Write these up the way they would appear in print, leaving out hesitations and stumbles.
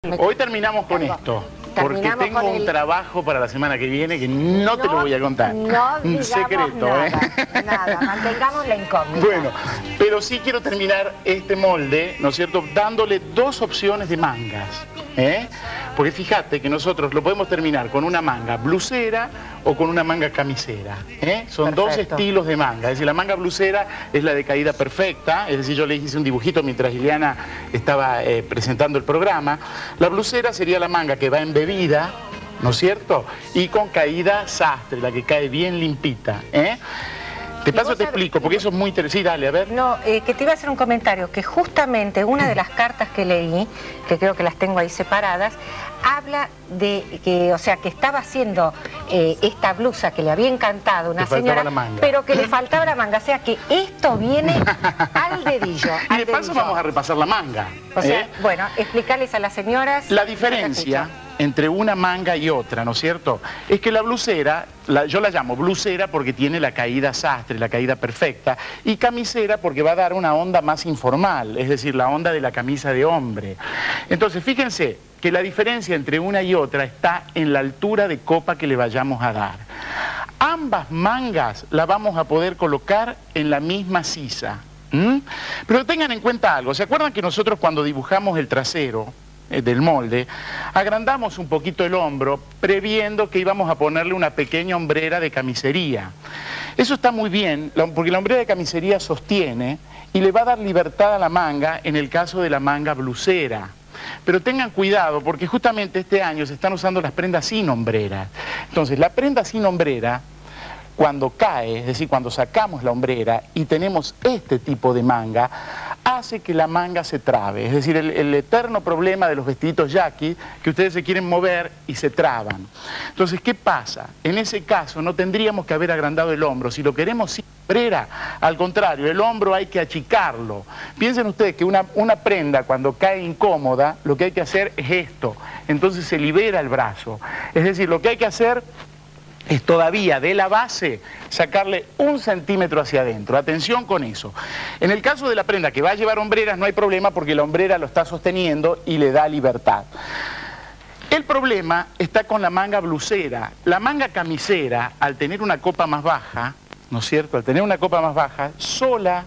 Hoy terminamos con esto, porque tengo un trabajo para la semana que viene que no te lo voy a contar. No un digamos secreto, nada, mantengamos la incógnita. Bueno, pero sí quiero terminar este molde, ¿no es cierto?, dándole dos opciones de mangas, Porque fíjate que nosotros lo podemos terminar con una manga blusera o con una manga camisera, Son dos estilos de manga. Es decir, la manga blusera es la de caída perfecta, es decir, yo le hice un dibujito mientras Liliana estaba presentando el programa. La blusera sería la manga que va embebida, ¿no es cierto?, y con caída sastre, la que cae bien limpita, De paso te explico, porque eso es muy interesante. Sí, dale, a ver. No, que te iba a hacer un comentario, que justamente una de las cartas que leí, que creo que las tengo ahí separadas, habla de que, o sea, que estaba haciendo esta blusa que le había encantado una señora, pero que le faltaba la manga, o sea que esto viene al dedillo. Y de paso vamos a repasar la manga. O sea, bueno, explicarles a las señoras... La diferencia entre una manga y otra, ¿no es cierto?, es que la blusera, yo la llamo blusera porque tiene la caída sastre, la caída perfecta, y camisera porque va a dar una onda más informal, es decir, la onda de la camisa de hombre. Entonces, fíjense que la diferencia entre una y otra está en la altura de copa que le vayamos a dar. Ambas mangas las vamos a poder colocar en la misma sisa. Pero tengan en cuenta algo, ¿se acuerdan que nosotros cuando dibujamos el trasero del molde, agrandamos un poquito el hombro, previendo que íbamos a ponerle una pequeña hombrera de camisería? Eso está muy bien, porque la hombrera de camisería sostiene y le va a dar libertad a la manga en el caso de la manga blusera. Pero tengan cuidado, porque justamente este año se están usando las prendas sin hombrera. Entonces, la prenda sin hombrera, cuando cae, es decir, cuando sacamos la hombrera y tenemos este tipo de manga, hace que la manga se trabe. Es decir, el eterno problema de los vestiditos yaqui, que ustedes se quieren mover y se traban. Entonces, ¿qué pasa? En ese caso no tendríamos que haber agrandado el hombro. Si lo queremos sin hombrera, al contrario, el hombro hay que achicarlo. Piensen ustedes que una prenda cuando cae incómoda, lo que hay que hacer es esto. Entonces se libera el brazo. Es decir, lo que hay que hacer es todavía de la base sacarle 1 centímetro hacia adentro. Atención con eso. En el caso de la prenda que va a llevar hombreras no hay problema porque la hombrera lo está sosteniendo y le da libertad. El problema está con la manga blusera. La manga camisera, al tener una copa más baja, ¿no es cierto?, al tener una copa más baja, sola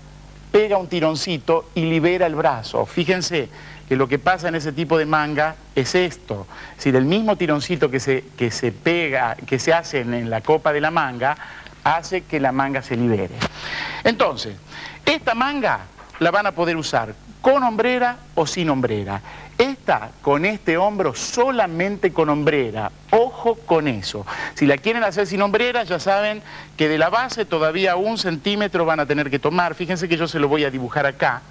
pega un tironcito y libera el brazo. Fíjense que lo que pasa en ese tipo de manga es esto. Es decir, el mismo tironcito que se pega, que se hace en la copa de la manga, hace que la manga se libere. Entonces, esta manga la van a poder usar con hombrera o sin hombrera. Esta con este hombro solamente con hombrera. Ojo con eso. Si la quieren hacer sin hombrera, ya saben que de la base todavía 1 centímetro van a tener que tomar. Fíjense que yo se lo voy a dibujar acá.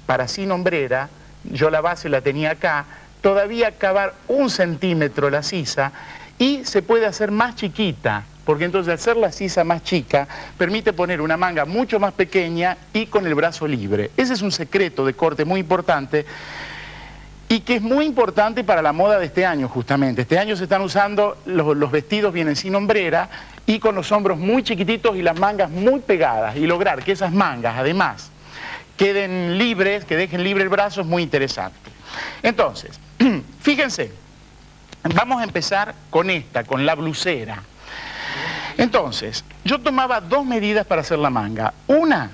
Para sin hombrera, yo la base la tenía acá, todavía acabar 1 centímetro la sisa y se puede hacer más chiquita, porque entonces al hacer la sisa más chica permite poner una manga mucho más pequeña y con el brazo libre. Ese es un secreto de corte muy importante y que es muy importante para la moda de este año justamente. Este año se están usando, los vestidos vienen sin hombrera y con los hombros muy chiquititos y las mangas muy pegadas, y lograr que esas mangas además queden libres, que dejen libre el brazo, es muy interesante. Entonces, fíjense, vamos a empezar con esta, con la blusera. Entonces, yo tomaba 2 medidas para hacer la manga. Una,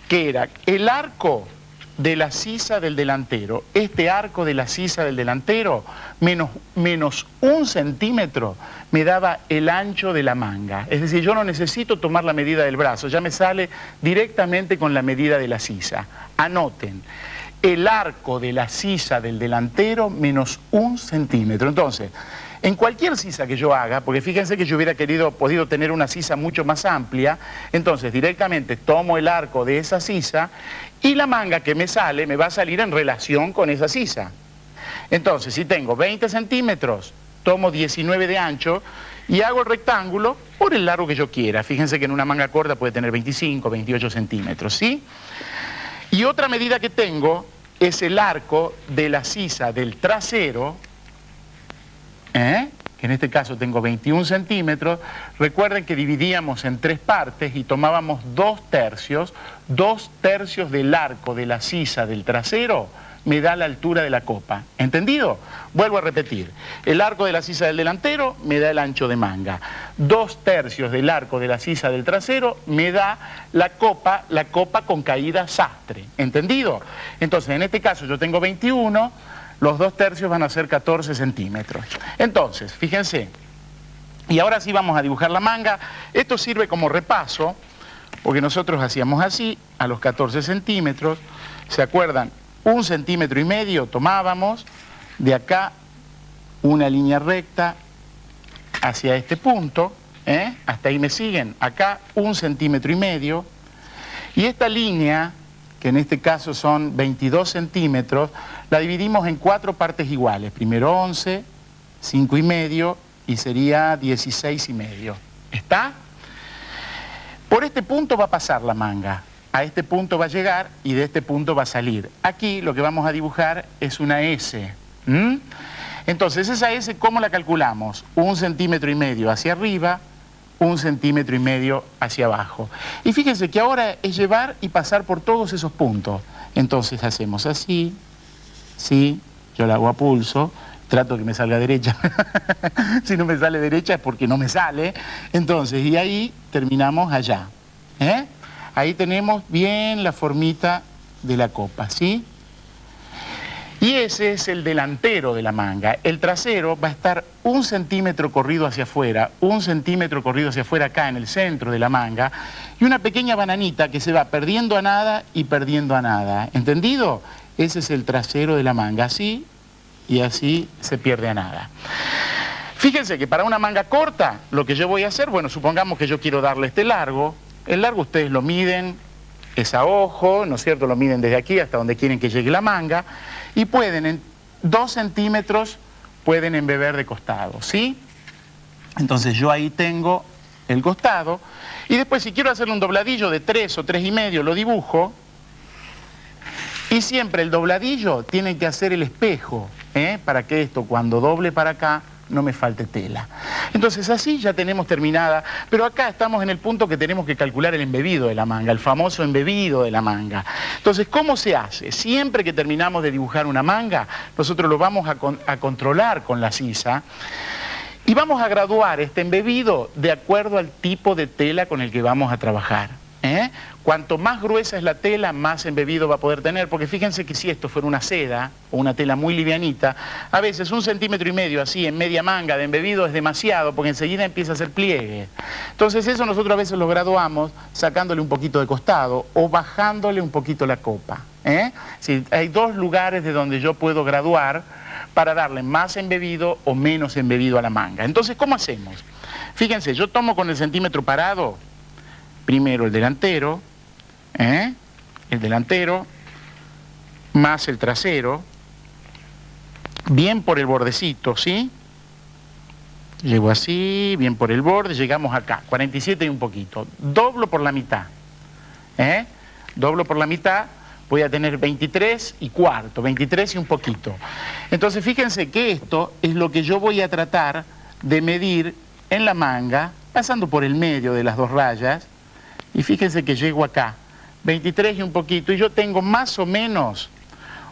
que era el arco de la sisa del delantero. Este arco de la sisa del delantero, menos 1 centímetro, me daba el ancho de la manga. Es decir, yo no necesito tomar la medida del brazo, ya me sale directamente con la medida de la sisa. Anoten, el arco de la sisa del delantero menos 1 centímetro. Entonces, en cualquier sisa que yo haga, porque fíjense que yo hubiera podido tener una sisa mucho más amplia, entonces directamente tomo el arco de esa sisa y la manga que me sale me va a salir en relación con esa sisa. Entonces, si tengo 20 centímetros, tomo 19 de ancho y hago el rectángulo por el largo que yo quiera. Fíjense que en una manga corta puede tener 25, 28 centímetros, ¿sí? Y otra medida que tengo es el arco de la sisa del trasero, que en este caso tengo 21 centímetros. Recuerden que dividíamos en 3 partes y tomábamos 2 tercios del arco de la sisa del trasero me da la altura de la copa. ¿Entendido? Vuelvo a repetir. El arco de la sisa del delantero me da el ancho de manga. 2/3 del arco de la sisa del trasero me da la copa con caída sastre. ¿Entendido? Entonces, en este caso yo tengo 21, los 2/3 van a ser 14 centímetros. Entonces, fíjense, y ahora sí vamos a dibujar la manga. Esto sirve como repaso, porque nosotros hacíamos así, a los 14 centímetros, ¿se acuerdan? 1,5 centímetros tomábamos, de acá una línea recta hacia este punto, hasta ahí me siguen, acá 1,5 centímetros, y esta línea, que en este caso son 22 centímetros, la dividimos en 4 partes iguales, primero 11, 5,5 y sería 16,5. ¿Está? Por este punto va a pasar la manga, a este punto va a llegar y de este punto va a salir. Aquí lo que vamos a dibujar es una S. Entonces, esa S, ¿cómo la calculamos? 1,5 centímetros hacia arriba, 1,5 centímetros hacia abajo. Y fíjense que ahora es llevar y pasar por todos esos puntos. Entonces hacemos así, sí, yo la hago a pulso, trato que me salga derecha. Si no me sale derecha es porque no me sale. Entonces, y ahí terminamos allá. Ahí tenemos bien la formita de la copa, ¿sí? Y ese es el delantero de la manga. El trasero va a estar 1 centímetro corrido hacia afuera, 1 centímetro corrido hacia afuera acá en el centro de la manga, y una pequeña bananita que se va perdiendo a nada y perdiendo a nada. ¿Entendido? Ese es el trasero de la manga, así y así se pierde a nada. Fíjense que para una manga corta, lo que yo voy a hacer, bueno, supongamos que yo quiero darle este largo. El largo ustedes lo miden, es a ojo, ¿no es cierto? Lo miden desde aquí hasta donde quieren que llegue la manga, y pueden, en 2 centímetros, pueden embeber de costado, ¿sí? Entonces yo ahí tengo el costado, y después si quiero hacerle un dobladillo de 3 o 3,5, lo dibujo, y siempre el dobladillo tiene que hacer el espejo, para que esto cuando doble para acá no me falte tela. Entonces así ya tenemos terminada, pero acá estamos en el punto que tenemos que calcular el embebido de la manga, el famoso embebido de la manga. Entonces, ¿cómo se hace? Siempre que terminamos de dibujar una manga, nosotros lo vamos a controlar con la sisa y vamos a graduar este embebido de acuerdo al tipo de tela con el que vamos a trabajar. Cuanto más gruesa es la tela, más embebido va a poder tener, porque fíjense que si esto fuera una seda o una tela muy livianita, a veces 1,5 centímetros así en media manga de embebido es demasiado, porque enseguida empieza a hacer pliegue. Entonces eso nosotros a veces lo graduamos sacándole un poquito de costado o bajándole un poquito la copa. Sí, hay 2 lugares de donde yo puedo graduar para darle más embebido o menos embebido a la manga. Entonces, ¿cómo hacemos? Fíjense, yo tomo con el centímetro parado primero el delantero más el trasero, bien por el bordecito, ¿sí? Llego así, bien por el borde, llegamos acá, 47 y un poquito. Doblo por la mitad, doblo por la mitad, voy a tener 23 y cuarto, 23 y un poquito. Entonces fíjense que esto es lo que yo voy a tratar de medir en la manga, pasando por el medio de las 2 rayas, y fíjense que llego acá, 23 y un poquito, y yo tengo más o menos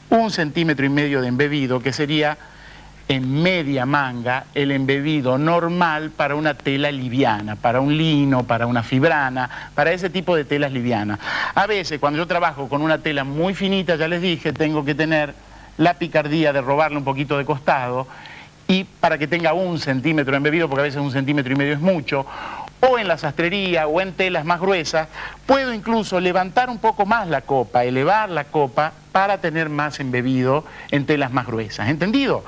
1,5 centímetros de embebido, que sería en media manga el embebido normal para una tela liviana, para un lino, para una fibrana, para ese tipo de telas livianas. A veces cuando yo trabajo con una tela muy finita, ya les dije, tengo que tener la picardía de robarle un poquito de costado, y para que tenga 1 centímetro de embebido, porque a veces 1,5 centímetros es mucho, o en la sastrería o en telas más gruesas, puedo incluso levantar un poco más la copa, elevar la copa para tener más embebido en telas más gruesas, ¿entendido?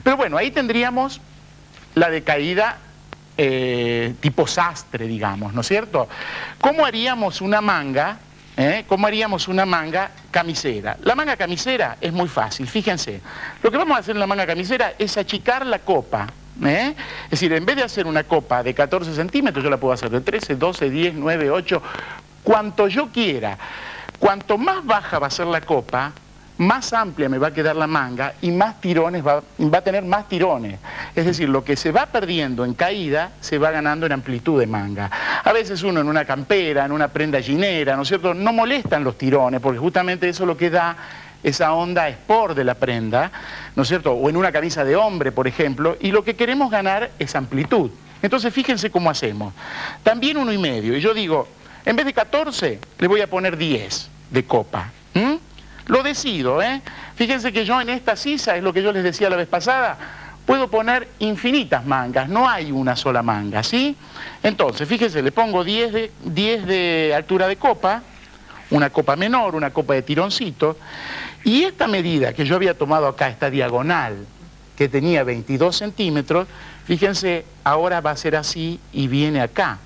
Pero bueno, ahí tendríamos la decaída tipo sastre, digamos, ¿no es cierto? ¿Cómo haríamos una manga? ¿Cómo haríamos una manga camisera? La manga camisera es muy fácil, fíjense. Lo que vamos a hacer en la manga camisera es achicar la copa. Es decir, en vez de hacer una copa de 14 centímetros, yo la puedo hacer de 13, 12, 10, 9, 8, cuanto yo quiera. Cuanto más baja va a ser la copa, más amplia me va a quedar la manga y más tirones va a tener más tirones. Es decir, lo que se va perdiendo en caída, se va ganando en amplitud de manga. A veces uno en una campera, en una prenda jeanera, ¿no es cierto?, no molestan los tirones, porque justamente eso lo que da esa onda sport de la prenda, ¿no es cierto? O en una camisa de hombre, por ejemplo, y lo que queremos ganar es amplitud. Entonces fíjense cómo hacemos. También 1,5, y yo digo, en vez de 14, le voy a poner 10 de copa. Lo decido, ¿eh? Fíjense que yo en esta sisa, es lo que yo les decía la vez pasada, puedo poner infinitas mangas, no hay una sola manga, ¿sí? Entonces, fíjense, le pongo 10 de altura de copa, una copa menor, una copa de tironcito, y esta medida que yo había tomado acá, esta diagonal, que tenía 22 centímetros, fíjense, ahora va a ser así y viene acá.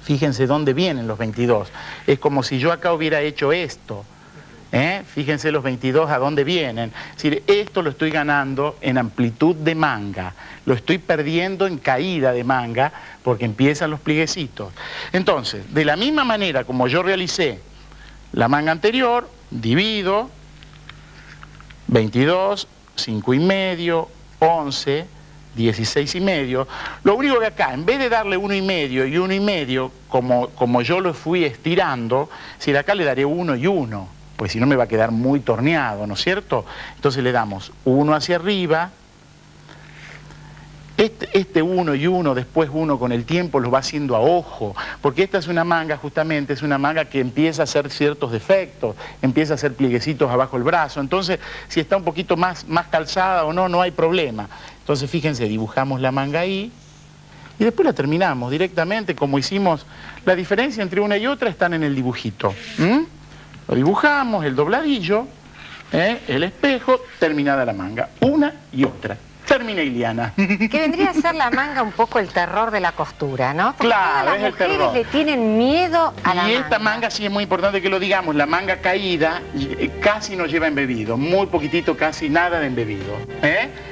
Fíjense dónde vienen los 22. Es como si yo acá hubiera hecho esto. Fíjense los 22 a dónde vienen. Es decir, esto lo estoy ganando en amplitud de manga, lo estoy perdiendo en caída de manga porque empiezan los plieguecitos. Entonces, de la misma manera como yo realicé la manga anterior, divido 22, 5,5, 11, 16,5. Lo único que acá, en vez de darle 1,5 y 1,5, como yo lo fui estirando, si acá le daré 1 y 1. Pues si no me va a quedar muy torneado, ¿no es cierto? Entonces le damos 1 hacia arriba, este 1 y 1, después 1 con el tiempo lo va haciendo a ojo, porque esta es una manga, justamente, es una manga que empieza a hacer ciertos defectos, empieza a hacer plieguecitos abajo el brazo, entonces si está un poquito más calzada o no, no hay problema. Entonces fíjense, dibujamos la manga ahí, y después la terminamos directamente, como hicimos. La diferencia entre una y otra están en el dibujito. Lo dibujamos, el dobladillo, el espejo, terminada la manga. Una y otra. Termina, Iliana. Que vendría a ser la manga un poco el terror de la costura, ¿no? Porque claro, todas las mujeres le tienen miedo a la manga. Y esta manga sí es muy importante que lo digamos, la manga caída casi no lleva embebido, muy poquitito, casi nada de embebido.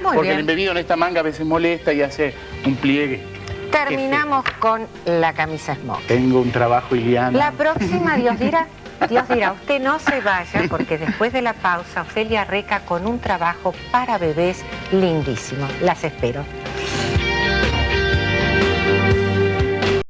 Porque el embebido en esta manga a veces molesta y hace un pliegue. Terminamos con la camisa smoking. Tengo un trabajo, Iliana. La próxima, Dios dirá, usted no se vaya porque después de la pausa, Ofelia Reca con un trabajo para bebés lindísimo. Las espero.